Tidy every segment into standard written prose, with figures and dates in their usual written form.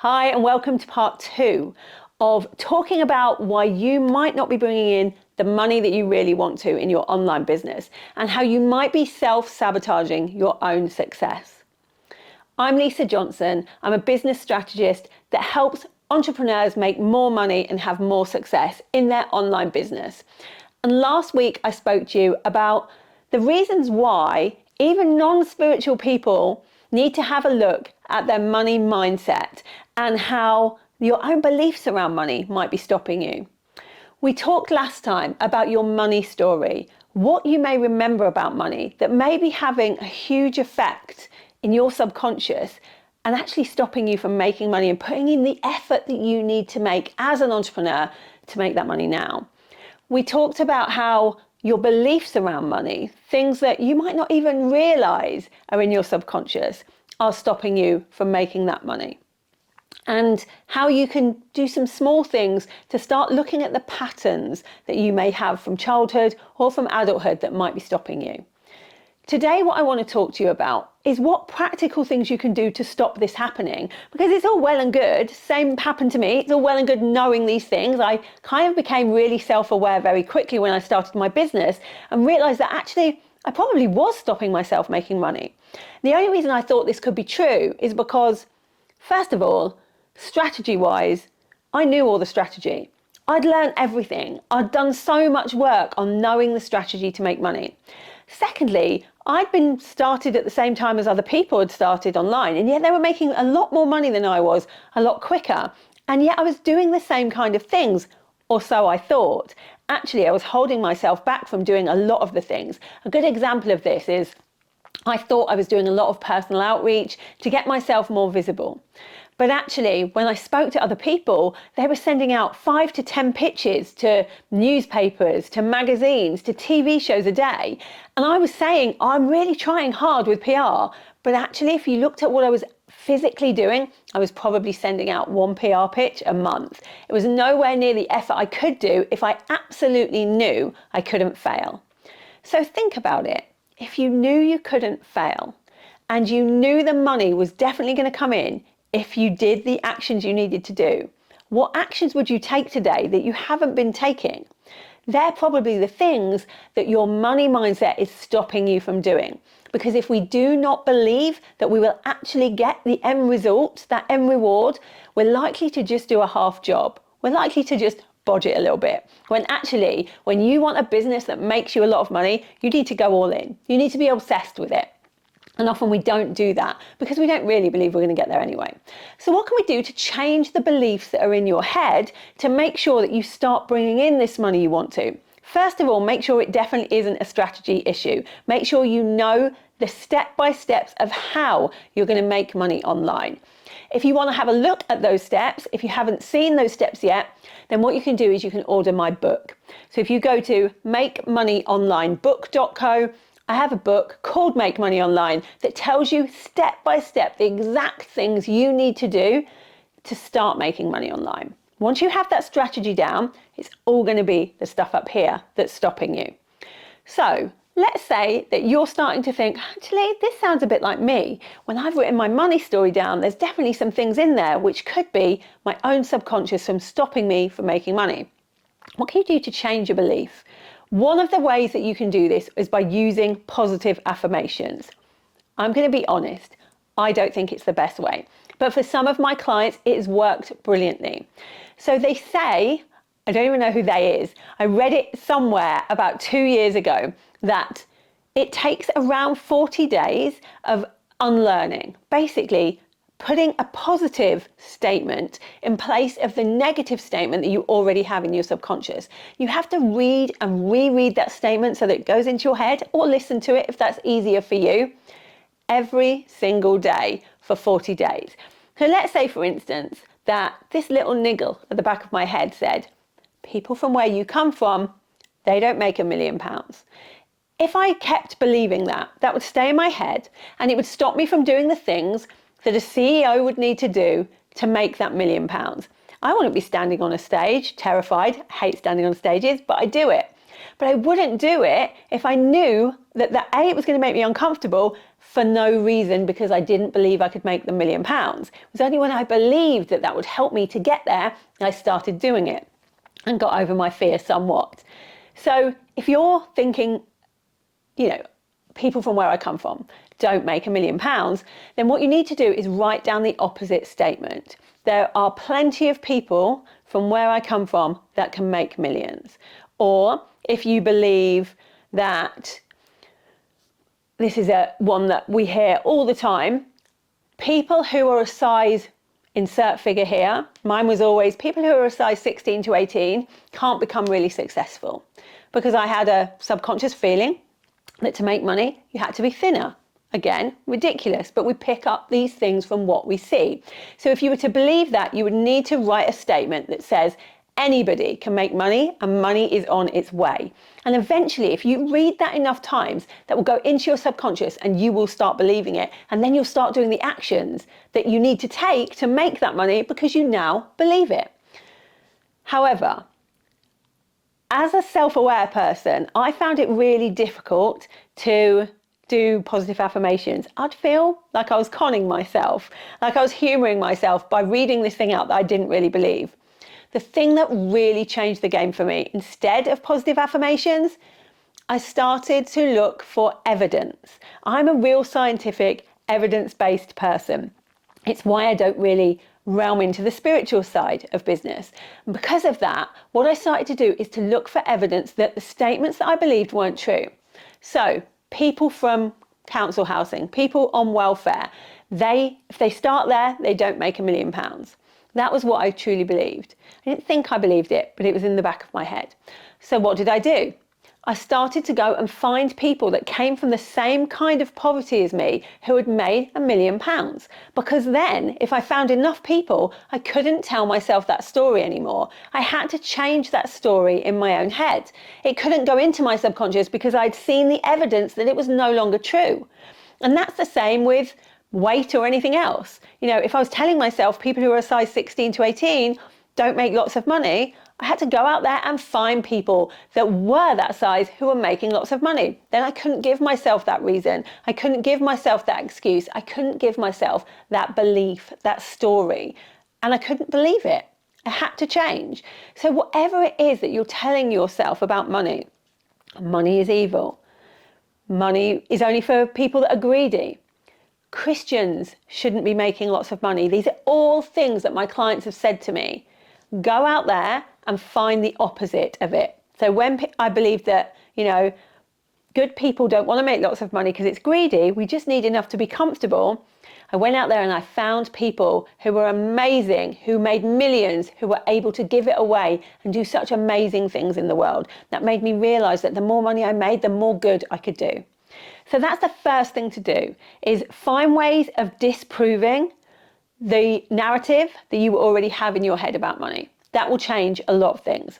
Hi, and welcome to part 2 of talking about why you might not be bringing in the money that you really want to in your online business and how you might be self-sabotaging your own success. I'm Lisa Johnson. I'm a business strategist that helps entrepreneurs make more money and have more success in their online business. And last week I spoke to you about the reasons why even non-spiritual people need to have a look at their money mindset and how your own beliefs around money might be stopping you. We talked last time about your money story, what you may remember about money that may be having a huge effect in your subconscious and actually stopping you from making money and putting in the effort that you need to make as an entrepreneur to make that money now. We talked about how your beliefs around money, things that you might not even realize are in your subconscious, are stopping you from making that money. And how you can do some small things to start looking at the patterns that you may have from childhood or from adulthood that might be stopping you. Today, what I want to talk to you about is what practical things you can do to stop this happening, because it's all well and good. Same happened to me. It's all well and good knowing these things. I kind of became really self-aware very quickly when I started my business and realized that actually I probably was stopping myself making money. The only reason I thought this could be true is because, first of all, strategy-wise, I knew all the strategy. I'd learned everything. I'd done so much work on knowing the strategy to make money. Secondly, I'd been started at the same time as other people had started online, and yet they were making a lot more money than I was, a lot quicker. And yet I was doing the same kind of things, or so I thought. Actually, I was holding myself back from doing a lot of the things. A good example of this is I thought I was doing a lot of personal outreach to get myself more visible. But actually, when I spoke to other people, they were sending out 5 to 10 pitches to newspapers, to magazines, to TV shows a day. And I was saying, I'm really trying hard with PR. But actually, if you looked at what I was physically doing, I was probably sending out 1 PR pitch a month. It was nowhere near the effort I could do if I absolutely knew I couldn't fail. So think about it. If you knew you couldn't fail and you knew the money was definitely going to come in if you did the actions you needed to do, what actions would you take today that you haven't been taking? They're probably the things that your money mindset is stopping you from doing. Because if we do not believe that we will actually get the end result, that end reward, we're likely to just do a half job. We're likely to just bodge it a little bit. When actually, when you want a business that makes you a lot of money, you need to go all in. You need to be obsessed with it. And often we don't do that because we don't really believe we're going to get there anyway. So what can we do to change the beliefs that are in your head to make sure that you start bringing in this money you want to? First of all, make sure it definitely isn't a strategy issue. Make sure you know the step-by-steps of how you're going to make money online. If you want to have a look at those steps, if you haven't seen those steps yet, then what you can do is you can order my book. So if you go to makemoneyonlinebook.co, I have a book called Make Money Online that tells you step by step the exact things you need to do to start making money online. Once you have that strategy down, it's all going to be the stuff up here that's stopping you. So let's say that you're starting to think, actually, this sounds a bit like me. When I've written my money story down, there's definitely some things in there which could be my own subconscious from stopping me from making money. What can you do to change your belief? One of the ways that you can do this is by using positive affirmations. I'm going to be honest, I don't think it's the best way. But for some of my clients, it has worked brilliantly. So they say, I don't even know who they is. I read it somewhere about 2 years ago that it takes around 40 days of unlearning. Basically, putting a positive statement in place of the negative statement that you already have in your subconscious. You have to read and reread that statement so that it goes into your head, or listen to it if that's easier for you, every single day for 40 days. So let's say, for instance, that this little niggle at the back of my head said, people from where you come from, they don't make £1 million. If I kept believing that, that would stay in my head and it would stop me from doing the things that a CEO would need to do to make that £1 million. I wouldn't be standing on a stage, terrified, I hate standing on stages, but I do it. But I wouldn't do it if I knew that it was going to make me uncomfortable for no reason, because I didn't believe I could make the £1 million. It was only when I believed that that would help me to get there, I started doing it and got over my fear somewhat. So if you're thinking, people from where I come from don't make £1 million, then what you need to do is write down the opposite statement. There are plenty of people from where I come from that can make millions. Or if you believe that, this is one that we hear all the time, people who are a size, insert figure here, mine was always people who are a size 16 to 18 can't become really successful, because I had a subconscious feeling that to make money, you had to be thinner. Again, ridiculous, but we pick up these things from what we see. So if you were to believe that, you would need to write a statement that says, anybody can make money and money is on its way. And eventually, if you read that enough times, that will go into your subconscious and you will start believing it. And then you'll start doing the actions that you need to take to make that money, because you now believe it. However, as a self-aware person, I found it really difficult to do positive affirmations. I'd feel like I was conning myself, like I was humoring myself by reading this thing out that I didn't really believe. The thing that really changed the game for me, instead of positive affirmations, I started to look for evidence. I'm a real scientific, evidence-based person. It's why I don't really realm into the spiritual side of business. And because of that, what I started to do is to look for evidence that the statements that I believed weren't true. So people from council housing, people on welfare, if they start there, they don't make £1 million. That was what I truly believed. I didn't think I believed it, but it was in the back of my head. So what did I do? I started to go and find people that came from the same kind of poverty as me who had made £1 million. Because then, if I found enough people, I couldn't tell myself that story anymore. I had to change that story in my own head. It couldn't go into my subconscious because I'd seen the evidence that it was no longer true. And that's the same with weight or anything else. If I was telling myself people who are a size 16 to 18 don't make lots of money, I had to go out there and find people that were that size who were making lots of money. Then I couldn't give myself that reason. I couldn't give myself that excuse. I couldn't give myself that belief, that story. And I couldn't believe it. I had to change. So whatever it is that you're telling yourself about money, money is evil. Money is only for people that are greedy. Christians shouldn't be making lots of money. These are all things that my clients have said to me. Go out there and find the opposite of it. So when I believed that, good people don't want to make lots of money because it's greedy, we just need enough to be comfortable, I went out there and I found people who were amazing, who made millions, who were able to give it away and do such amazing things in the world. That made me realize that the more money I made, the more good I could do. So that's the first thing to do, is find ways of disproving the narrative that you already have in your head about money. That will change a lot of things.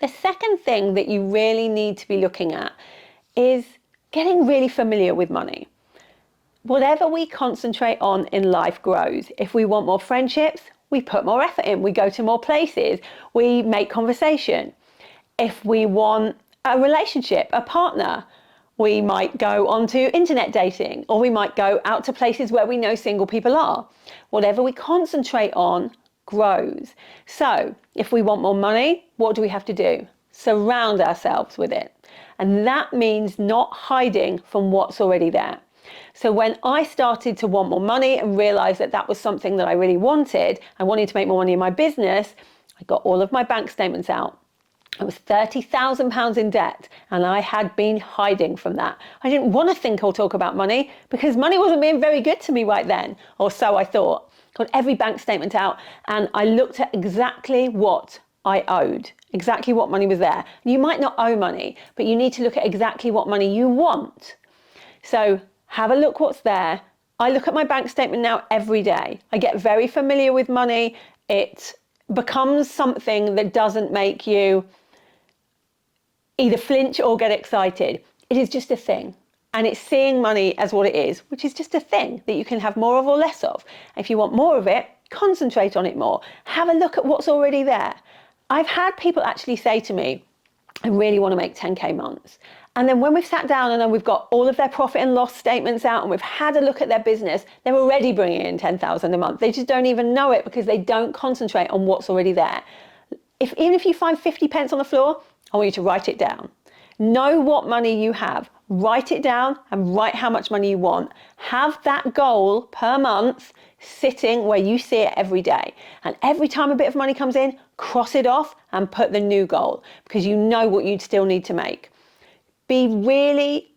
The second thing that you really need to be looking at is getting really familiar with money. Whatever we concentrate on in life grows. If we want more friendships, we put more effort in. We go to more places. We make conversation. If we want a relationship, a partner, we might go on to internet dating, or we might go out to places where we know single people are. Whatever we concentrate on grows. So if we want more money, what do we have to do? Surround ourselves with it. And that means not hiding from what's already there. So when I started to want more money and realized that that was something that I really wanted, I wanted to make more money in my business, I got all of my bank statements out. I was £30,000 in debt, and I had been hiding from that. I didn't want to think or talk about money because money wasn't being very good to me right then, or so I thought. Got every bank statement out, and I looked at exactly what I owed, exactly what money was there. You might not owe money, but you need to look at exactly what money you want. So have a look what's there. I look at my bank statement now every day. I get very familiar with money. It becomes something that doesn't make you either flinch or get excited. It is just a thing. And it's seeing money as what it is, which is just a thing that you can have more of or less of. If you want more of it, concentrate on it more. Have a look at what's already there. I've had people actually say to me, I really want to make 10K months. And then when we've sat down and then we've got all of their profit and loss statements out and we've had a look at their business, they're already bringing in 10,000 a month. They just don't even know it because they don't concentrate on what's already there. Even if you find 50 pence on the floor, I want you to write it down. Know what money you have, write it down and write how much money you want. Have that goal per month sitting where you see it every day. And every time a bit of money comes in, cross it off and put the new goal because you know what you still need to make. Be really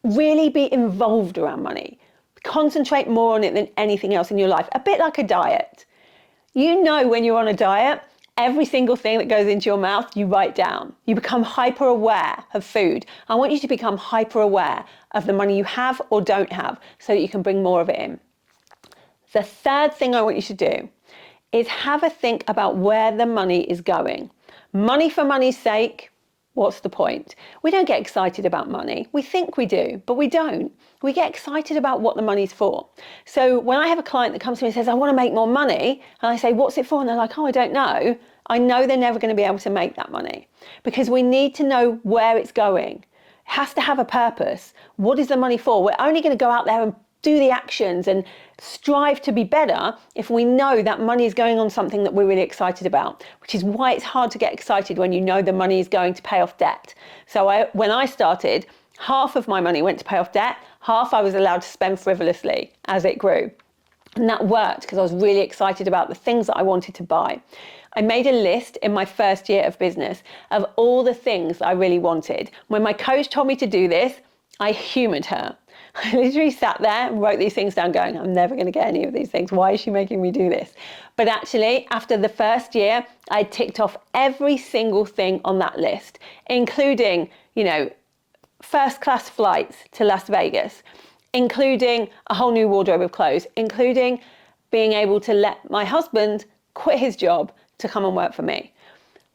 involved around money. Concentrate more on it than anything else in your life. A bit like a diet. You know when you're on a diet, every single thing that goes into your mouth, you write down. You become hyper aware of food. I want you to become hyper aware of the money you have or don't have so that you can bring more of it in. The third thing I want you to do is have a think about where the money is going. Money for money's sake, what's the point? We don't get excited about money. We think we do, but we don't. We get excited about what the money's for. So when I have a client that comes to me and says, I want to make more money, and I say, what's it for? And they're like, oh, I don't know. I know they're never going to be able to make that money because we need to know where it's going. It has to have a purpose. What is the money for? We're only going to go out there and do the actions and strive to be better if we know that money is going on something that we're really excited about, which is why it's hard to get excited when you know the money is going to pay off debt. So when I started, half of my money went to pay off debt, half I was allowed to spend frivolously as it grew. And that worked because I was really excited about the things that I wanted to buy. I made a list in my first year of business of all the things I really wanted. When my coach told me to do this, I humoured her. I literally sat there and wrote these things down going, I'm never going to get any of these things. Why is she making me do this? But actually, after the first year, I ticked off every single thing on that list, including, first class flights to Las Vegas, including a whole new wardrobe of clothes, including being able to let my husband quit his job to come and work for me.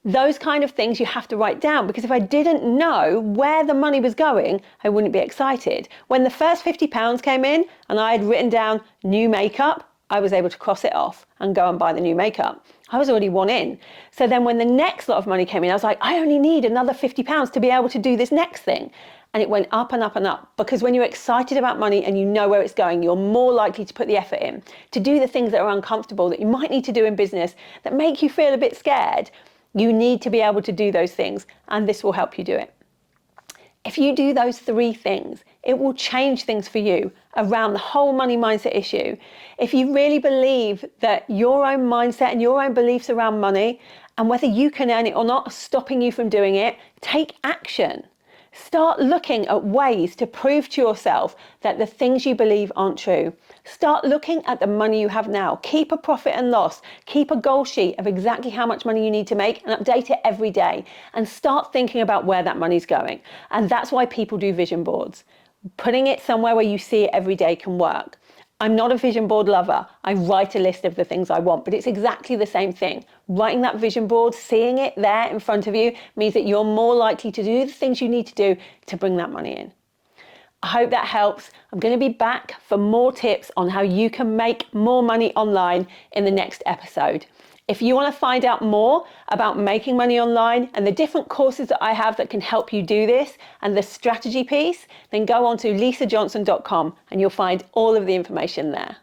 Those kind of things you have to write down because if I didn't know where the money was going, I wouldn't be excited. When the first £50 came in and I had written down new makeup, I was able to cross it off and go and buy the new makeup. I was already one in. So then when the next lot of money came in, I was like, I only need another £50 to be able to do this next thing. And it went up and up and up because when you're excited about money and you know where it's going, you're more likely to put the effort in to do the things that are uncomfortable that you might need to do in business that make you feel a bit scared. You need to be able to do those things, and this will help you do it. If you do those three things, it will change things for you around the whole money mindset issue. If you really believe that your own mindset and your own beliefs around money and whether you can earn it or not are stopping you from doing it, take action. Start looking at ways to prove to yourself that the things you believe aren't true. Start looking at the money you have now. Keep a profit and loss. Keep a goal sheet of exactly how much money you need to make and update it every day. And start thinking about where that money's going. And that's why people do vision boards. Putting it somewhere where you see it every day can work. I'm not a vision board lover. I write a list of the things I want, but it's exactly the same thing. Writing that vision board, seeing it there in front of you means that you're more likely to do the things you need to do to bring that money in. I hope that helps. I'm going to be back for more tips on how you can make more money online in the next episode. If you want to find out more about making money online and the different courses that I have that can help you do this and the strategy piece, then go on to lisajohnson.com and you'll find all of the information there.